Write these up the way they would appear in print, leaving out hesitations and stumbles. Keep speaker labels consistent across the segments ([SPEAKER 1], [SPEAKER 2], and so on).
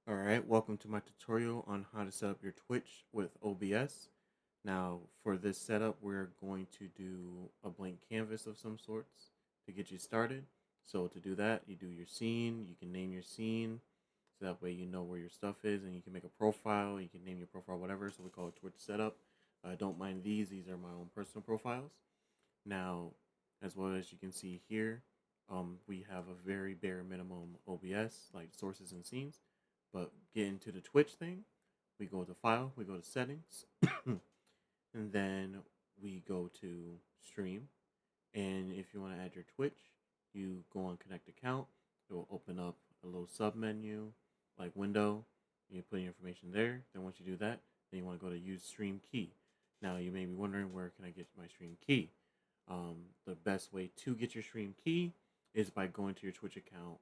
[SPEAKER 1] Alright, welcome to my tutorial on how to set up your Twitch with OBS. Now, for this setup, we're going to do a blank canvas of some sorts to get you started. So to do that, you do your scene, you can name your scene, so that way you know where your stuff is, and you can make a profile, you can name your profile, whatever, so we call it Twitch setup. Don't mind these are my own personal profiles. Now, as well as you can see here, we have a very bare minimum OBS, like sources and scenes. But get into the Twitch thing, we go to File, we go to Settings, and then we go to Stream. And if you want to add your Twitch, you go on Connect Account. It will open up a little sub menu, like window. You put your information there. Then once you do that, then you want to go to Use Stream Key. Now you may be wondering, where can I get my Stream Key? The best way to get your Stream Key is by going to your Twitch account.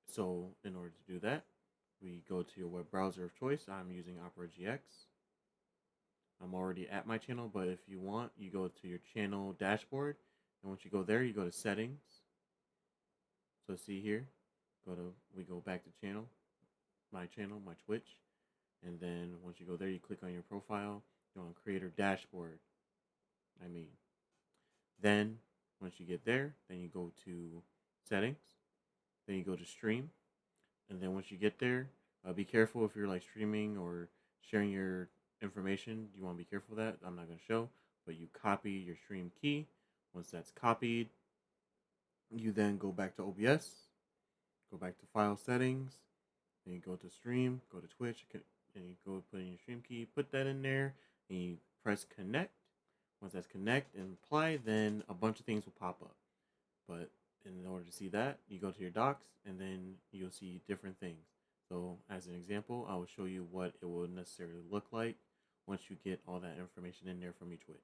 [SPEAKER 1] So in order to do that, we go to your web browser of choice. I'm using Opera GX. I'm already at my channel, but if you want, you go to your channel dashboard, and once you go there, you go to settings. So see here, we go back to channel, my Twitch, and then once you go there, you click on your profile, you're on creator dashboard. Then once you get there, then you go to settings, then you go to stream, and then once you get there, be careful if you're like streaming or sharing your information. You want to be careful of that. I'm not going to show, but you copy your stream key. Once that's copied, you then go back to OBS, go back to file settings, then you go to stream, go to Twitch, and you go put in your stream key, put that in there, and you press connect. Once that's connect and apply, then a bunch of things will pop up. But in order to see that, you go to your docs, and then you'll see different things. So as an example, I will show you what it will necessarily look like once you get all that information in there from your Twitch.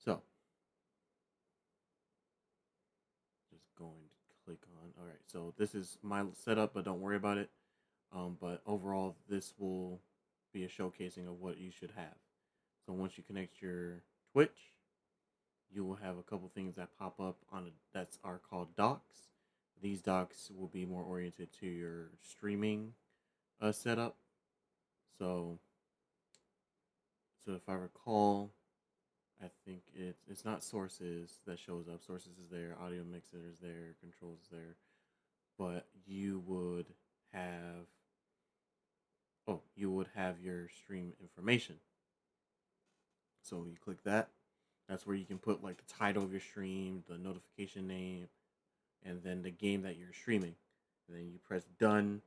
[SPEAKER 1] So just going to click on, all right, so this is my setup, but don't worry about it. But overall, this will be a showcasing of what you should have. So once you connect your Twitch, you will have a couple things that pop up that are called docs. These docs will be more oriented to your streaming setup. So if I recall, I think it's not sources that shows up. Sources is there, audio mixer is there, controls is there, but you would have your stream information. So you click that. That's where you can put like the title of your stream, the notification name, and then the game that you're streaming. And then you press done.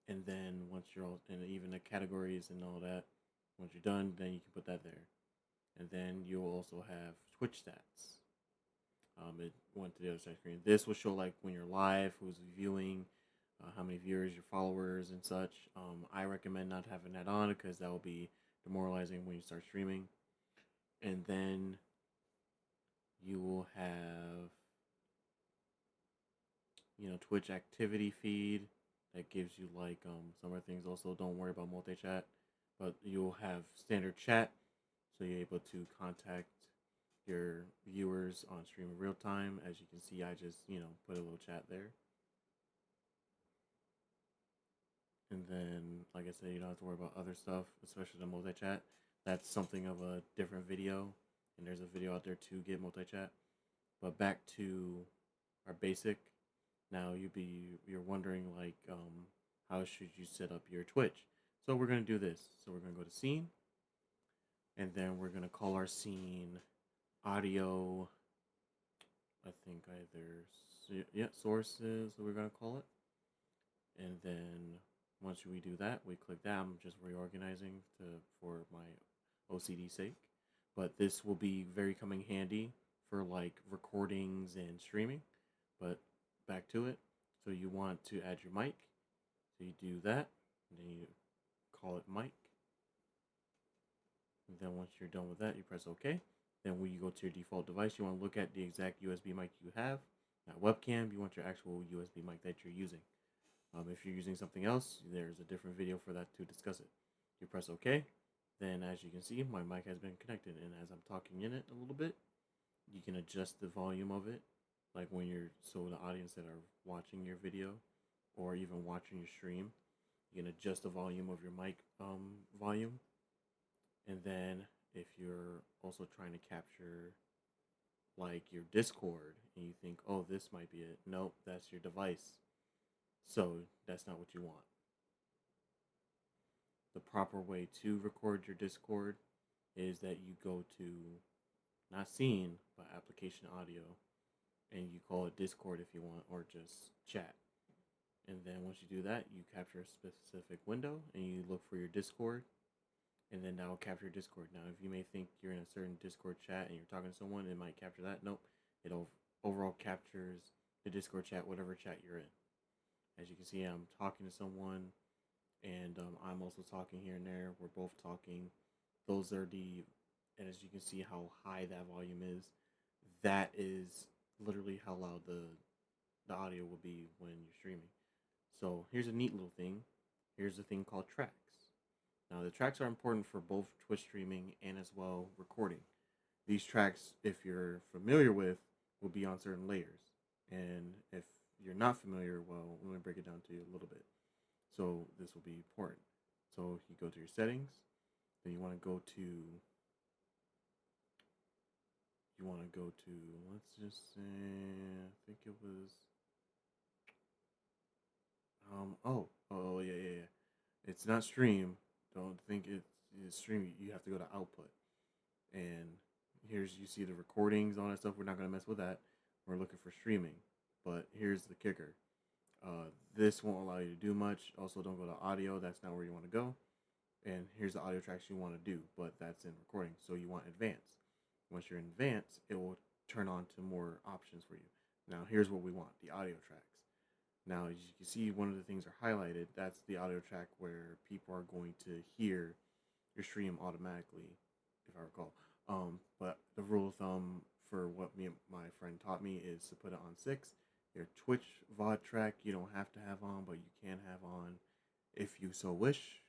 [SPEAKER 1] And then once you're all, and even the categories and all that, once you're done, then you can put that there. And then you'll also have Twitch stats. It went to the other side screen. This will show like when you're live, who's viewing, how many viewers, your followers, and such. I recommend not having that on because that will be demoralizing when you start streaming. And then you will have, Twitch activity feed that gives you like some other things. Also, don't worry about multi-chat, but you'll have standard chat, so you're able to contact your viewers on stream in real time. As you can see, I just put a little chat there. And then, like I said, you don't have to worry about other stuff, especially the multi-chat. That's something of a different video, and there's a video out there to get multi-chat. But back to our basic. Now you're wondering like, how should you set up your Twitch? So we're gonna do this. So we're gonna go to scene, and then we're gonna call our scene audio. I think sources. So we're gonna call it, and then once we do that, we click that. I'm just reorganizing for my OCD sake, but this will be very coming handy for like recordings and streaming. But back to it. So you want to add your mic. So you do that, and then you call it mic. And then once you're done with that, you press OK. Then when you go to your default device, you want to look at the exact USB mic you have. Not webcam, you want your actual USB mic that you're using. If you're using something else, there's a different video for that to discuss it. You press OK. Then as you can see, my mic has been connected. And as I'm talking in it a little bit, you can adjust the volume of it. Like so the audience that are watching your video or even watching your stream, You can adjust the volume of your mic volume. And then if you're also trying to capture like your Discord and you think, oh, this might be it. Nope, that's your device. So that's not what you want. The proper way to record your Discord is that you go to not scene, but application audio, and you call it Discord if you want, or just chat. And then once you do that, you capture a specific window and you look for your Discord, and then that will capture your Discord. Now, if you may think you're in a certain Discord chat and you're talking to someone, it might capture that. Nope, it overall captures the Discord chat, whatever chat you're in. As you can see, I'm talking to someone, and I'm also talking here and there. We're both talking. Those are and as you can see how high that volume is, that is literally how loud the audio will be when you're streaming. So here's a neat little thing. Here's a thing called tracks. Now the tracks are important for both Twitch streaming and as well recording. These tracks, if you're familiar with, will be on certain layers. And if you're not familiar, well, let me break it down to you a little bit. So this will be important. So you go to your settings, then you want to go to let's just say, I think it was yeah. It's not stream. Don't think it's stream. You have to go to output. And here's, you see the recordings, all that stuff. We're not gonna mess with that. We're looking for streaming. But here's the kicker. This won't allow you to do much. Also, don't go to audio. That's not where you want to go. And here's the audio tracks you want to do, but that's in recording. So you want advanced. Once you're in advanced, it will turn on to more options for you. Now, here's what we want, the audio tracks. Now, as you can see, one of the things are highlighted. That's the audio track where people are going to hear your stream automatically, if I recall. But the rule of thumb for what my friend taught me is to put it on 6. Your Twitch VOD track, you don't have to have on, but you can have on if you so wish.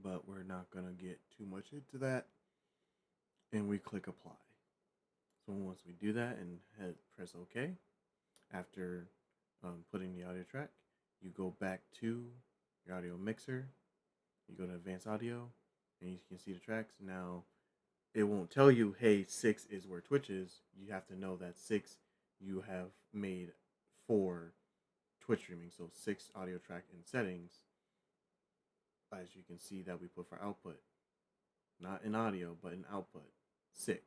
[SPEAKER 1] But we're not going to get too much into that. And we click apply. So once we do that and press OK, after putting the audio track, you go back to your audio mixer, you go to advanced audio, and you can see the tracks. Now, it won't tell you, hey, 6 is where Twitch is. You have to know that 6 you have made for Twitch streaming. So 6 audio track in settings, as you can see that we put for output. Not in audio, but in output. 6.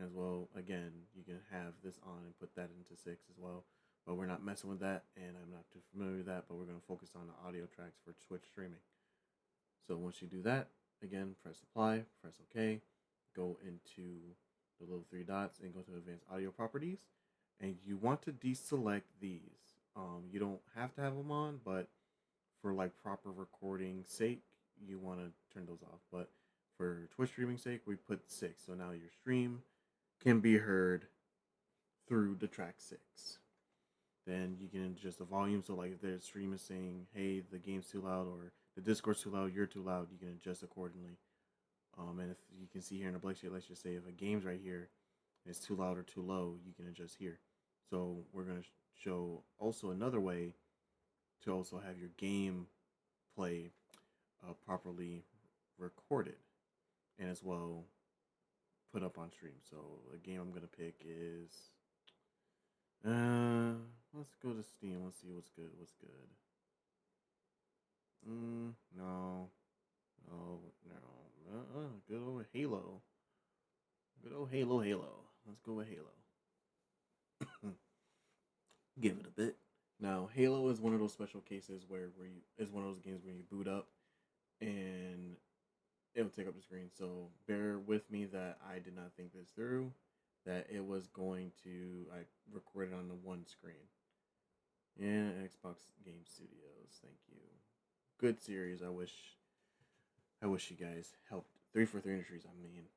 [SPEAKER 1] As well, again, you can have this on and put that into 6 as well. But we're not messing with that, and I'm not too familiar with that, but we're going to focus on the audio tracks for Twitch streaming. So once you do that, again, press apply, press OK, go into the little 3 dots and go to advanced audio properties. And you want to deselect these. You don't have to have them on, but for like proper recording sake, you want to turn those off. But for Twitch streaming sake, we put 6. So now your stream can be heard through the track 6. Then you can adjust the volume. So like if the stream is saying, hey, the game's too loud, or the Discord's too loud, you're too loud, you can adjust accordingly. And if you can see here in the black sheet, let's just say if a game's right here and it's too loud or too low, you can adjust here. So we're going to show also another way to also have your game play properly recorded and as well put up on stream. So the game I'm going to pick is, let's go to Steam. Let's see what's good. No. Good old Halo. Halo. Let's go with Halo. Give it a bit. Now, Halo is one of those special cases where is one of those games where you boot up and it'll take up the screen. So bear with me that I did not think this through. That it was going to, I recorded on the one screen. Yeah, Xbox Game Studios. Thank you. Good series. I wish you guys helped. 343 Industries. I mean,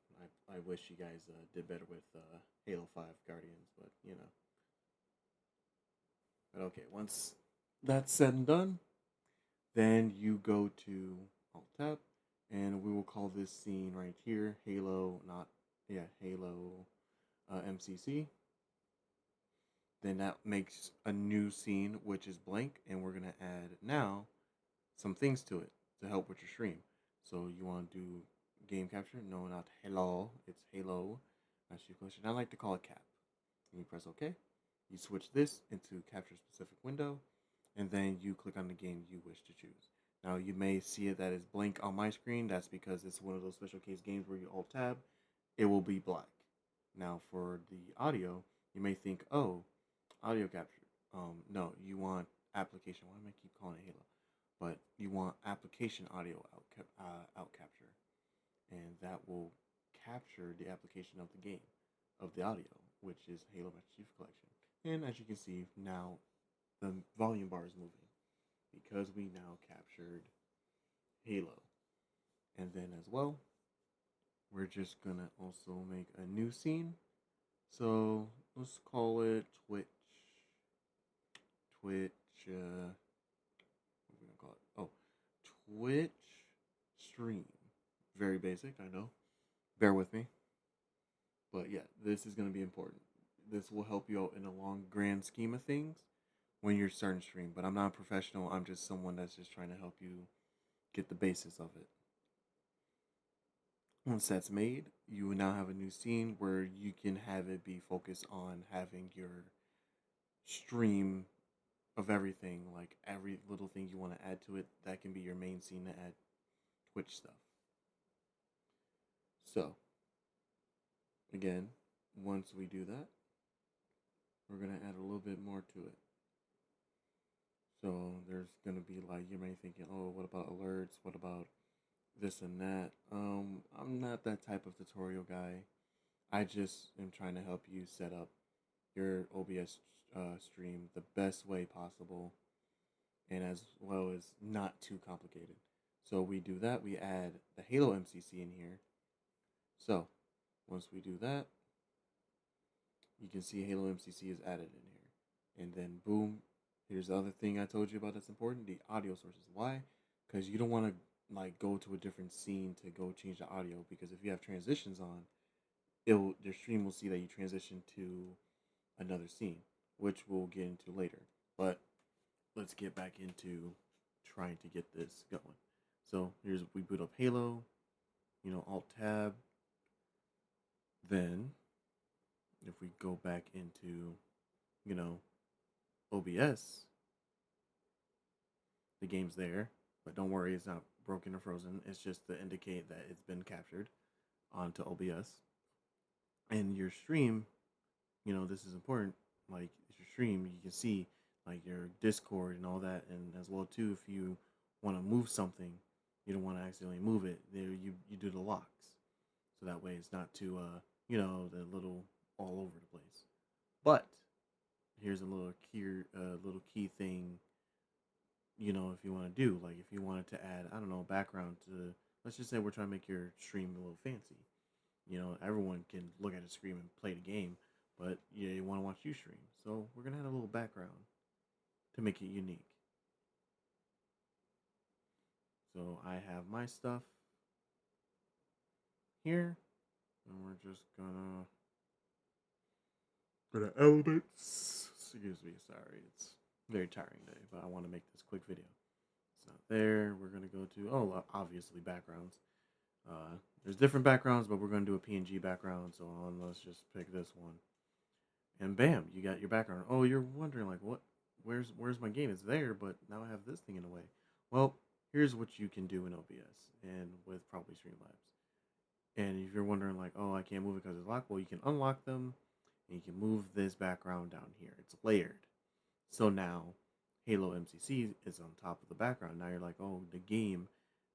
[SPEAKER 1] I wish you guys did better with Halo 5 Guardians, but you know. But okay, once that's said and done, then you go to Alt Tab, and we will call this scene right here Halo, Halo MCC. Then that makes a new scene, which is blank, and we're gonna add now some things to it to help with your stream. So you want to do game capture? No, not hello. It's halo. That's your question. I like to call it cap. And you press OK. You switch this into capture specific window, and then you click on the game you wish to choose. Now you may see it that is blank on my screen. That's because it's one of those special case games where you alt tab, it will be black. Now for the audio, you may think, oh, audio capture. No, you want application. Why do I keep calling it Halo? But you want application audio out capture, and that will capture the application of the game, of the audio, which is Halo Master Chief Collection. And as you can see now, the volume bar is moving because we now captured Halo. And then as well, we're just gonna also make a new scene. So let's call it Twitch. What are we gonna call it? Oh, Twitch stream. Very basic, I know. Bear with me. But yeah, this is gonna be important. This will help you out in a long grand scheme of things when you're starting to stream. But I'm not a professional. I'm just someone that's just trying to help you get the basis of it. Once that's made, you will now have a new scene where you can have it be focused on having your stream of everything, like every little thing you want to add to it. That can be your main scene to add Twitch stuff. So, again, once we do that, we're going to add a little bit more to it. So, there's going to be like, you may be thinking, oh, what about alerts? What about this and that? I'm not that type of tutorial guy. I just am trying to help you set up your OBS stream the best way possible, and as well as not too complicated. So we do that, we add the Halo MCC in here. So once we do that, you can see Halo MCC is added in here. And then boom, here's the other thing I told you about that's important, the audio sources. Why? Because you don't want to like go to a different scene to go change the audio, because if you have transitions on, your stream will see that you transition to another scene, which we'll get into later. But let's get back into trying to get this going. So here's, we boot up Halo, Alt Tab. Then if we go back into, OBS, the game's there, but don't worry, it's not broken or frozen. It's just to indicate that it's been captured onto OBS. And your stream, this is important. Like, if your stream, you can see like your Discord and all that, and as well too, if you want to move something, you don't want to accidentally move it. There, you do the locks, so that way it's not too the little all over the place. But here's a little key thing. If you want to do, like, if you wanted to add, I don't know, background to, let's just say we're trying to make your stream a little fancy. Everyone can look at a screen and play the game, but you want to watch you stream. So we're gonna add a little background to make it unique. So I have my stuff here, and we're just gonna elevate. Excuse me, sorry, it's a very tiring day, but I want to make this quick video. It's not there. We're gonna go to obviously backgrounds. There's different backgrounds, but we're gonna do a PNG background. So let's just pick this one. And bam, you got your background. Oh, you're wondering like, what? Where's my game? It's there, but now I have this thing in the way. Well, here's what you can do in OBS and with probably Streamlabs. And if you're wondering like, oh, I can't move it because it's locked, well, you can unlock them and you can move this background down here. It's layered. So now Halo MCC is on top of the background. Now you're like, oh, the game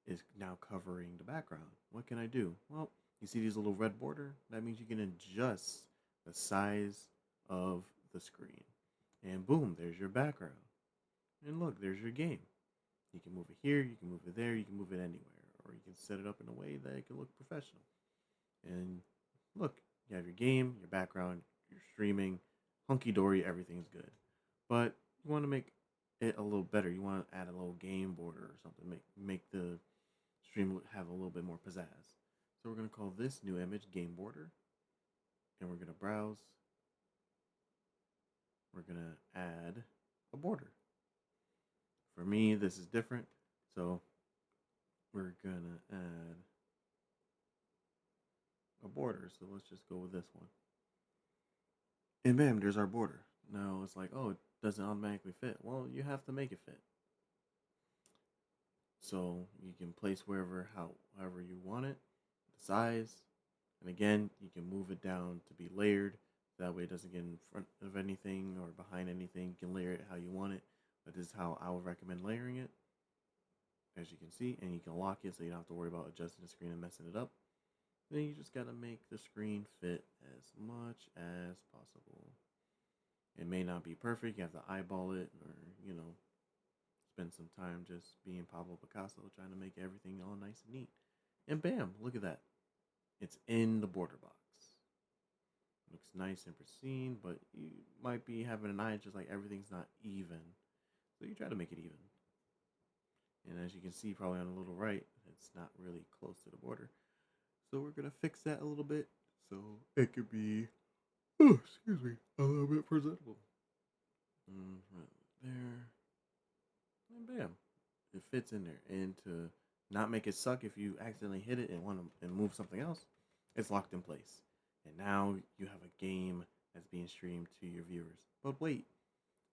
[SPEAKER 1] is now covering the background. What can I do? Well, you see these little red border? That means you can adjust the size of the screen. And boom, there's your background. And look, there's your game. You can move it here, you can move it there, you can move it anywhere. Or you can set it up in a way that it can look professional. And look, you have your game, your background, you're streaming, hunky-dory, everything's good. But you want to make it a little better. You want to add a little game border or something. Make the stream have a little bit more pizzazz. So we're going to call this new image game border. And we're going to browse. we're gonna add a border. For me, this is different, so we're gonna add a border. So let's just go with this one. And bam, there's our border. Now it's like, oh, it doesn't automatically fit. Well, you have to make it fit. So you can place however you want it, the size, and again, you can move it down to be layered. That way it doesn't get in front of anything or behind anything. You can layer it how you want it. But this is how I would recommend layering it, as you can see. And you can lock it so you don't have to worry about adjusting the screen and messing it up. Then you just gotta make the screen fit as much as possible. It may not be perfect. You have to eyeball it or, spend some time just being Pablo Picasso trying to make everything all nice and neat. And bam, look at that. It's in the border box. Looks nice and pristine, but you might be having an eye just like everything's not even. So you try to make it even. And as you can see probably on the little right, it's not really close to the border. So we're going to fix that a little bit so it could be, a little bit presentable. Right there. And bam, it fits in there. And to not make it suck if you accidentally hit it and want to move something else, it's locked in place. And now you have a game that's being streamed to your viewers. But wait,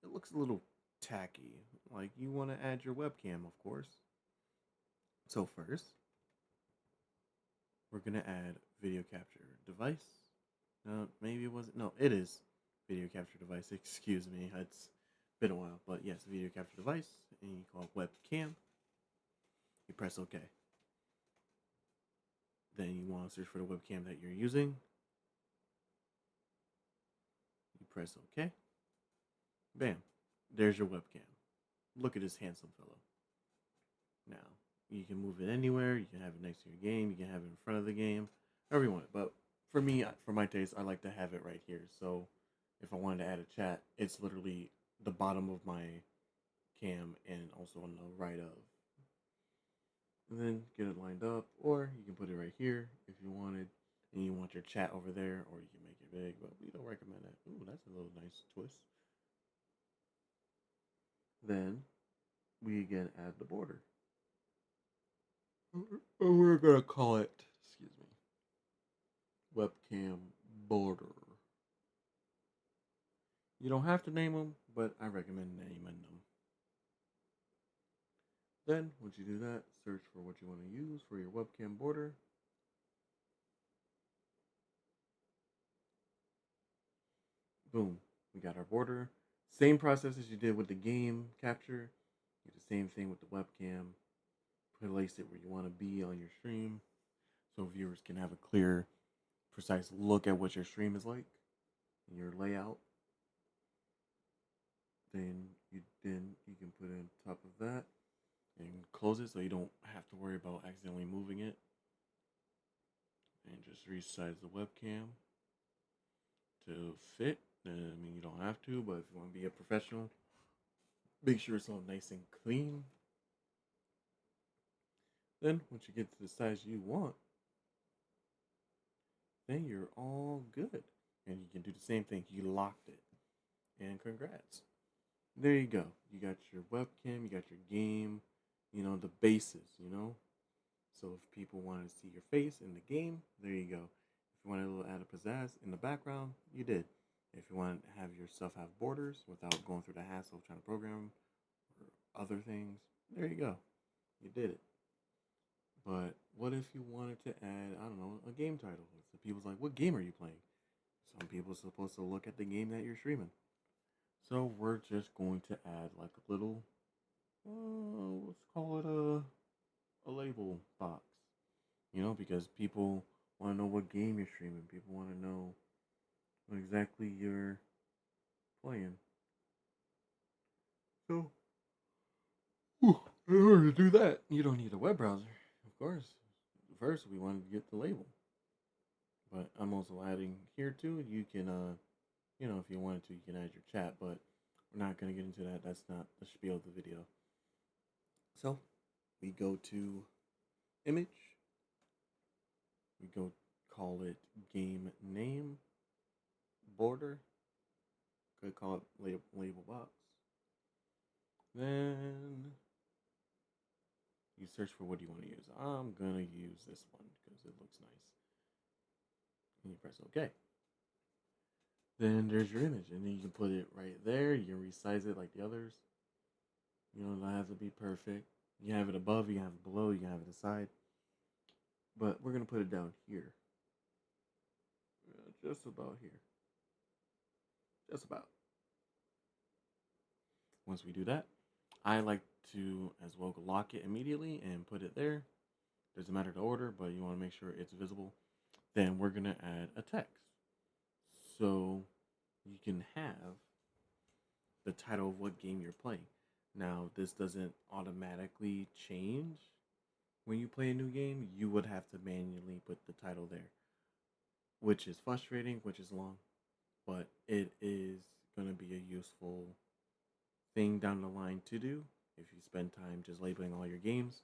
[SPEAKER 1] it looks a little tacky. Like you want to add your webcam, of course. So first, we're going to add video capture device. Maybe it wasn't. No, it is video capture device. Excuse me. It's been a while. But yes, video capture device. And you call it webcam. You press OK. Then you want to search for the webcam that you're using. You press OK. Bam. There's your webcam. Look at this handsome fellow. Now, you can move it anywhere. You can have it next to your game. You can have it in front of the game. However you want it. But for me, for my taste, I like to have it right here. So if I wanted to add a chat, it's literally the bottom of my cam and also on the right of. And then get it lined up. Or you can put it right here if you wanted. And you want your chat over there. Or you can make it big. But we don't recommend that. Ooh, that's a little nice twist. Then we again add the border. We're going to call it, webcam border. You don't have to name them, but I recommend naming them. Then, once you do that, search for what you want to use for your webcam border. Boom, we got our border. Same process as you did with the game capture. Do the same thing with the webcam. Place it where you want to be on your stream so viewers can have a clear, precise look at what your stream is like, your layout. Then you can put it on top of that and close it so you don't have to worry about accidentally moving it. And just resize the webcam to fit. I mean, you don't have to, but if you want to be a professional, make sure it's all nice and clean. Then, once you get to the size you want, then you're all good. And you can do the same thing. You locked it. And congrats. There you go. You got your webcam, you got your game, the basis, So if people want to see your face in the game, there you go. If you want to add a pizzazz in the background, you did. If you want to have yourself have borders without going through the hassle of trying to program or other things, there you go. You did it. But what if you wanted to add, I don't know, a game title? So people's like, what game are you playing? Some people are supposed to look at the game that you're streaming. So we're just going to add like a little, let's call it a label box. Because people want to know what game you're streaming. People want to know what exactly you're playing. So, in order to do that, you don't need a web browser, of course. First, we wanted to get the label. But I'm also adding here too. You can, if you wanted to, you can add your chat. But we're not going to get into that. That's not the spiel of the video. So, we go to image. We go call it game name, border, could call it label box. Then you search for what you want to use. I'm gonna use this one because it looks nice. And you press OK. Then there's your image, and then you can put it right there. You can resize it like the others. You don't have to be perfect. You can have it above, you can have it below, you can have it aside. But we're gonna put it down here. Just about here. Just about. Once we do that, I like to as well lock it immediately and put it there. Doesn't matter the order, but you want to make sure it's visible. Then we're gonna add a text. So you can have the title of what game you're playing. Now, this doesn't automatically change when you play a new game. You would have to manually put the title there, which is frustrating, which is long, but it is going to be a useful thing down the line to do if you spend time just labeling all your games.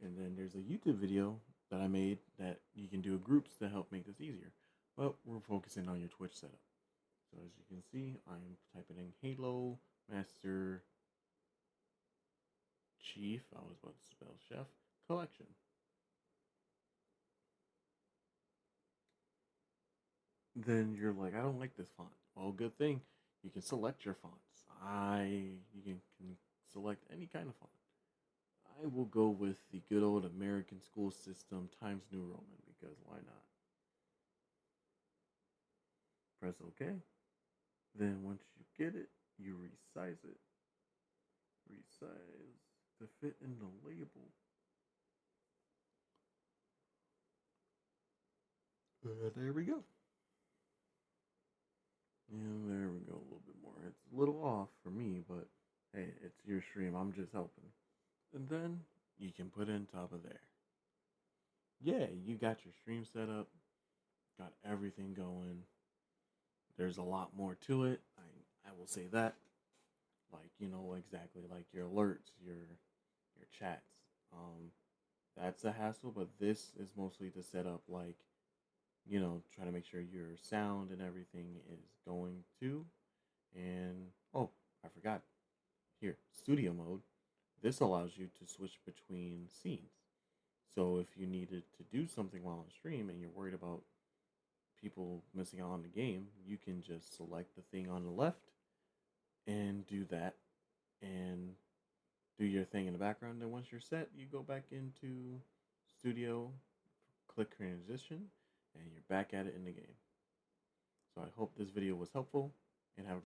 [SPEAKER 1] And then there's a YouTube video that I made that you can do groups to help make this easier. But we're focusing on your Twitch setup. So as you can see, I'm typing in Halo Master Chief, I was about to spell chef, collection. Then you're like, I don't like this font. Well, good thing you can select your fonts. You can select any kind of font. I will go with the good old American school system Times New Roman because why not? Press OK. Then once you get it, you resize it. Resize to fit in the label. There we go. And there we go, a little bit more. It's a little off for me, but hey, it's your stream. I'm just helping. And then you can put it on top of there. Yeah, you got your stream set up, got everything going. There's a lot more to it. I will say that. Like, exactly like your alerts, your chats. That's a hassle, but this is mostly to set up like, try to make sure your sound and everything is going to. And oh, I forgot. Here, studio mode. This allows you to switch between scenes. So if you needed to do something while on stream and you're worried about people missing out on the game, you can just select the thing on the left and do that and do your thing in the background. And once you're set, you go back into studio, click transition, and you're back at it in the game. So I hope this video was helpful and have a